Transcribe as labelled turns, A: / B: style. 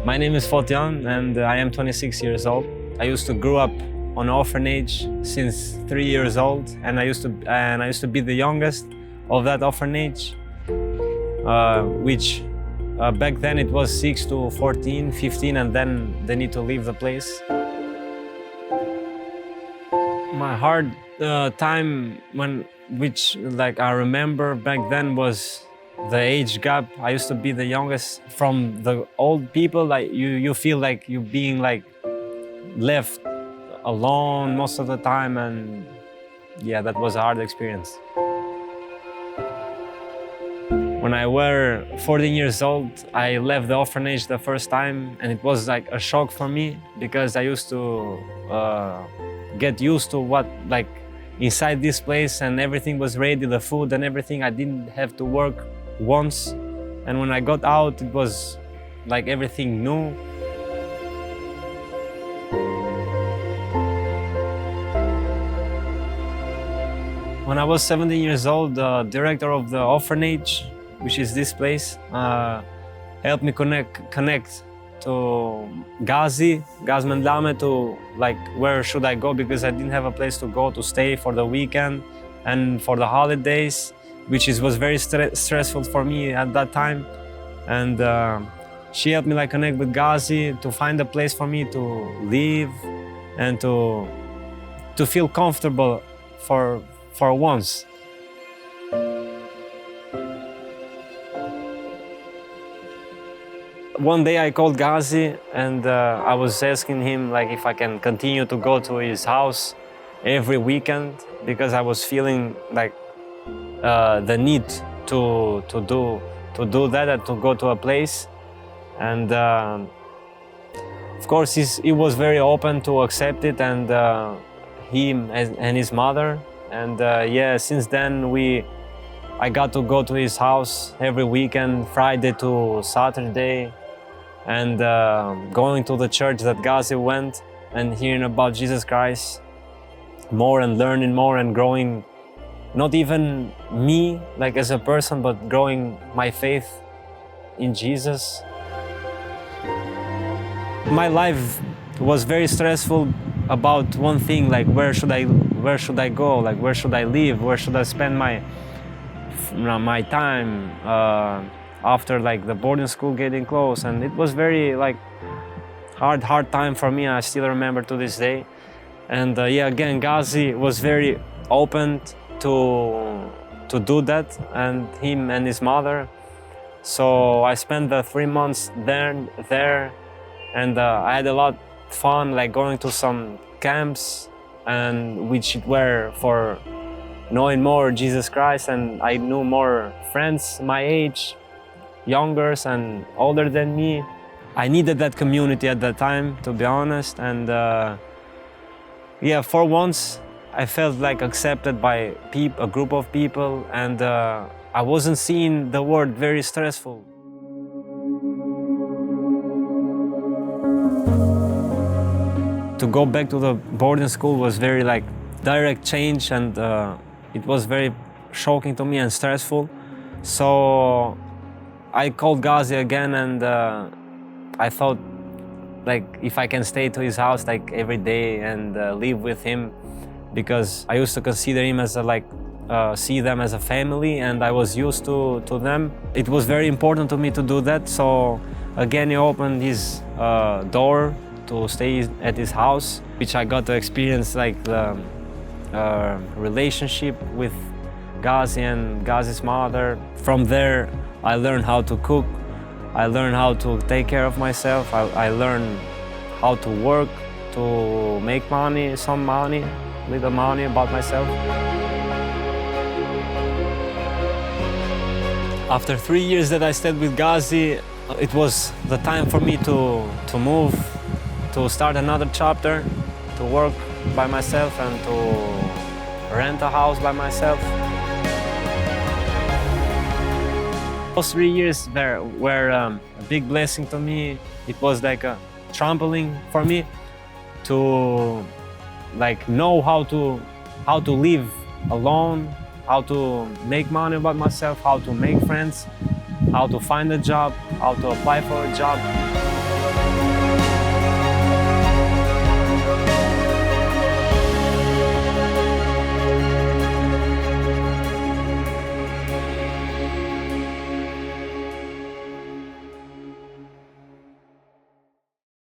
A: My name is Fotion and I am 26 years old. I used to grow up on an orphanage since 3 years old, and I used to be the youngest of that orphanage, which back then it was 6 to 14, 15, and then they need to leave the place. My hard time which I remember back then was the age gap. I used to be the youngest from the old people. Like you feel like you being like left alone most of the time, and yeah, that was a hard experience. When I were 14 years old, I left the orphanage the first time, and it was like a shock for me because I used to get used to what inside this place, and everything was ready, the food and everything. I didn't have to work once, and when I got out, it was like everything new. When I was 17 years old, the director of the orphanage, which is this place, helped me connect to Gazi Mendlame, to where should I go, because I didn't have a place to go to stay for the weekend and for the holidays, which was very stressful for me at that time. And she helped me connect with Gazi to find a place for me to live and to feel comfortable for once. One day I called Gazi and I was asking him if I can continue to go to his house every weekend, because I was feeling the need to do that and to go to a place. And of course he was very open to accept it, and him and his mother. And yeah, since then I got to go to his house every weekend, Friday to Saturday, and going to the church that Gazi went and hearing about Jesus Christ more and learning more and growing, not even me as a person, but growing my faith in Jesus. My life was very stressful about one thing, where should I go, where should I live, where should I spend my time after the boarding school getting close. And it was very hard time for me. I still remember to this day. And yeah, again, Gazi was very open to do that, and him and his mother. So I spent the 3 months there, and I had a lot of fun, going to some camps, and which were for knowing more Jesus Christ. And I knew more friends my age, younger and older than me. I needed that community at that time, to be honest. And yeah, for once I felt accepted by a group of people, and I wasn't seeing the world very stressful. To go back to the boarding school was very direct change, and it was very shocking to me and stressful. So I called Gazi again, and I thought if I can stay to his house every day and live with him, because I used to consider him as see them as a family, and I was used to them. It was very important to me to do that. So again, he opened his door to stay at his house, which I got to experience the relationship with Gazi and Gazi's mother. From there, I learned how to cook. I learned how to take care of myself. I learned how to work, to make money, little money about myself. After 3 years that I stayed with Gazi, it was the time for me to move, to start another chapter, to work by myself and to rent a house by myself. Those 3 years were a big blessing to me. It was a trampoline for me to know how to live alone, how to make money about myself, how to make friends, how to find a job, how to apply for a job.